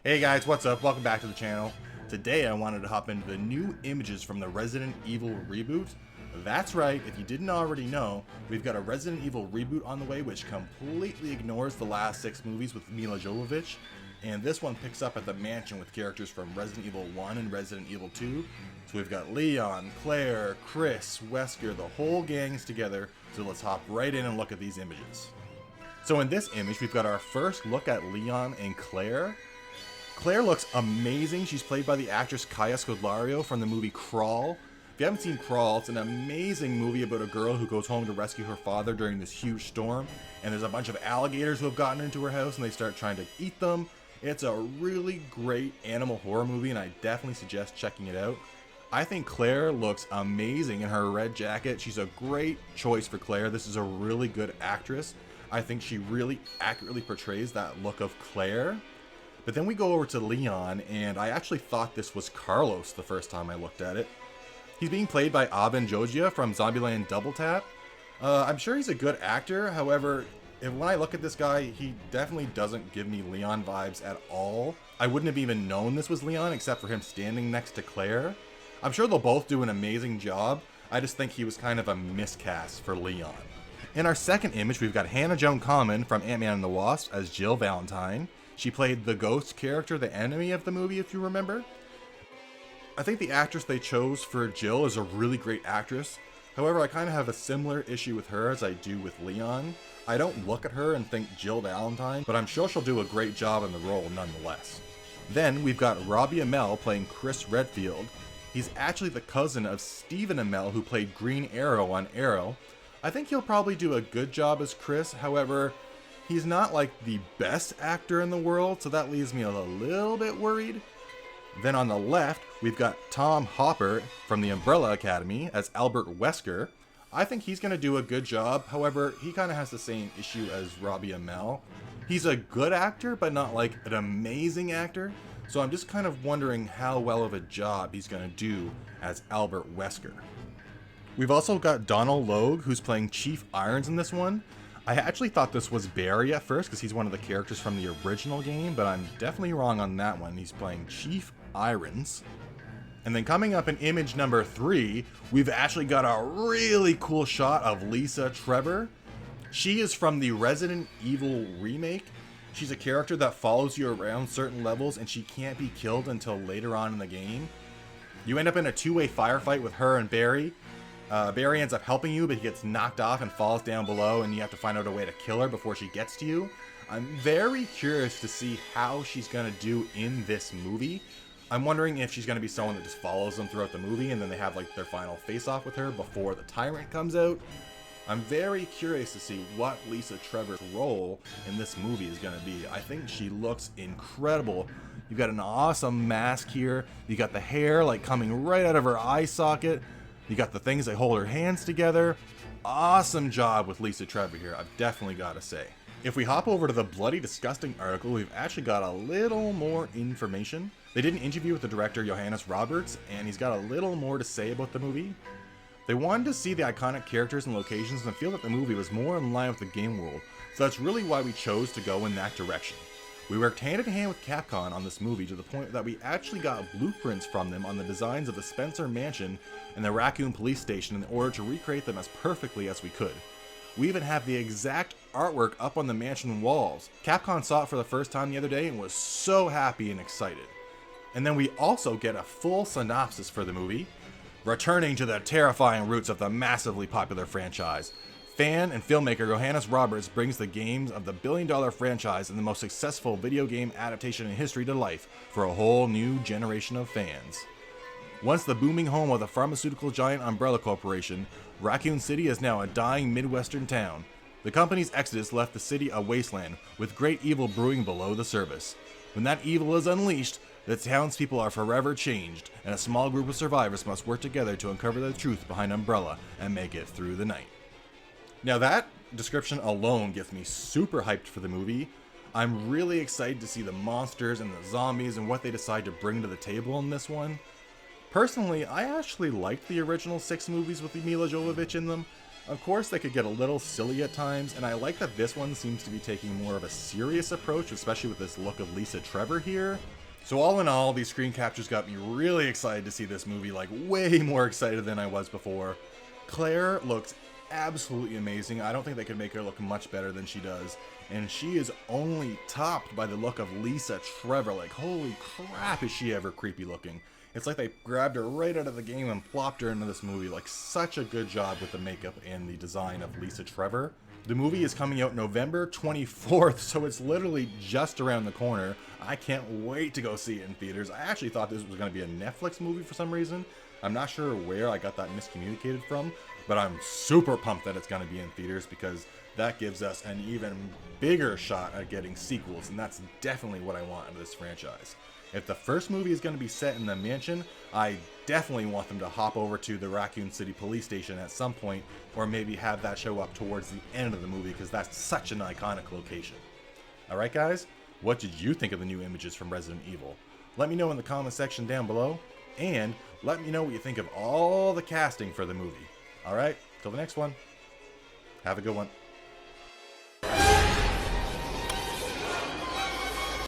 Hey guys, what's up? Welcome back to the channel. Today I wanted to hop into the new images from the Resident Evil reboot. That's right, if you didn't already know, we've got a Resident Evil reboot on the way which completely ignores the last 6 movies with Milla Jovovich, and this one picks up at the mansion with characters from Resident Evil 1 and Resident Evil 2. So we've got Leon, Claire, Chris, Wesker, the whole gang's together, so let's hop right in and look at these images. So in this image, we've got our first look at Leon and Claire. Claire looks amazing. She's played by the actress Kaya Scodelario from the movie Crawl. If you haven't seen Crawl, it's an amazing movie about a girl who goes home to rescue her father during this huge storm, and there's a bunch of alligators who have gotten into her house and they start trying to eat them. It's a really great animal horror movie and I definitely suggest checking it out. I think Claire looks amazing in her red jacket. She's a great choice for Claire. This is a really good actress. I think she really accurately portrays that look of Claire. But then we go over to Leon, and I actually thought this was Carlos the first time I looked at it. He's being played by Aben Jogia from Zombieland Double Tap. I'm sure he's a good actor, however, when I look at this guy, he definitely doesn't give me Leon vibes at all. I wouldn't have even known this was Leon except for him standing next to Claire. I'm sure they'll both do an amazing job, I just think he was kind of a miscast for Leon. In our second image, we've got Hannah Joan Common from Ant-Man and the Wasp as Jill Valentine. She played the ghost character, the enemy of the movie, if you remember. I think the actress they chose for Jill is a really great actress. However, I kind of have a similar issue with her as I do with Leon. I don't look at her and think Jill Valentine, but I'm sure she'll do a great job in the role nonetheless. Then we've got Robbie Amell playing Chris Redfield. He's actually the cousin of Stephen Amell, who played Green Arrow on Arrow. I think he'll probably do a good job as Chris, however, he's not like the best actor in the world, so that leaves me a little bit worried. Then on the left, we've got Tom Hopper from the Umbrella Academy as Albert Wesker. I think he's going to do a good job, however, he kind of has the same issue as Robbie Amell. He's a good actor, but not like an amazing actor, so I'm just kind of wondering how well of a job he's going to do as Albert Wesker. We've also got Donald Logue, who's playing Chief Irons in this one. I actually thought this was Barry at first because he's one of the characters from the original game, but I'm definitely wrong on that one. He's playing Chief Irons. And then coming up in image number 3, we've actually got a really cool shot of Lisa Trevor. She is from the Resident Evil remake. She's a character that follows you around certain levels and she can't be killed until later on in the game. You end up in a 2-way firefight with her and Barry. Barry ends up helping you, but he gets knocked off and falls down below, and you have to find out a way to kill her before she gets to you. I'm very curious to see how she's going to do in this movie. I'm wondering if she's going to be someone that just follows them throughout the movie, and then they have like their final face-off with her before the Tyrant comes out. I'm very curious to see what Lisa Trevor's role in this movie is going to be. I think she looks incredible. You've got an awesome mask here. You got the hair like coming right out of her eye socket. You got the things that hold her hands together. Awesome job with Lisa Trevor here, I've definitely got to say. If we hop over to the Bloody Disgusting article, we've actually got a little more information. They did an interview with the director Johannes Roberts, and he's got a little more to say about the movie. They wanted to see the iconic characters and locations and feel that the movie was more in line with the game world, so that's really why we chose to go in that direction. We worked hand in hand with Capcom on this movie to the point that we actually got blueprints from them on the designs of the Spencer Mansion and the Raccoon Police Station in order to recreate them as perfectly as we could. We even have the exact artwork up on the mansion walls. Capcom saw it for the first time the other day and was so happy and excited. And then we also get a full synopsis for the movie. Returning to the terrifying roots of the massively popular franchise, fan and filmmaker Johannes Roberts brings the games of the billion-dollar franchise and the most successful video game adaptation in history to life for a whole new generation of fans. Once the booming home of the pharmaceutical giant Umbrella Corporation, Raccoon City is now a dying Midwestern town. The company's exodus left the city a wasteland, with great evil brewing below the surface. When that evil is unleashed, the townspeople are forever changed, and a small group of survivors must work together to uncover the truth behind Umbrella and make it through the night. Now that description alone gets me super hyped for the movie. I'm really excited to see the monsters and the zombies and what they decide to bring to the table in this one. Personally, I actually liked the original 6 movies with Milla Jovovich in them. Of course, they could get a little silly at times, and I like that this one seems to be taking more of a serious approach, especially with this look of Lisa Trevor here. So all in all, these screen captures got me really excited to see this movie, like way more excited than I was before. Claire looks absolutely amazing. I don't think they could make her look much better than she does. And she is only topped by the look of Lisa Trevor. Like, holy crap, is she ever creepy looking. It's like they grabbed her right out of the game and plopped her into this movie. Like, such a good job with the makeup and the design of Lisa Trevor. The movie is coming out November 24th, so it's literally just around the corner. I can't wait to go see it in theaters. I actually thought this was going to be a Netflix movie for some reason. I'm not sure where I got that miscommunicated from, but I'm super pumped that it's going to be in theaters because that gives us an even bigger shot at getting sequels, and that's definitely what I want out of this franchise. If the first movie is going to be set in the mansion, I definitely want them to hop over to the Raccoon City police station at some point, or maybe have that show up towards the end of the movie because that's such an iconic location. Alright guys, what did you think of the new images from Resident Evil? Let me know in the comment section down below, and let me know what you think of all the casting for the movie. Alright, till the next one, have a good one.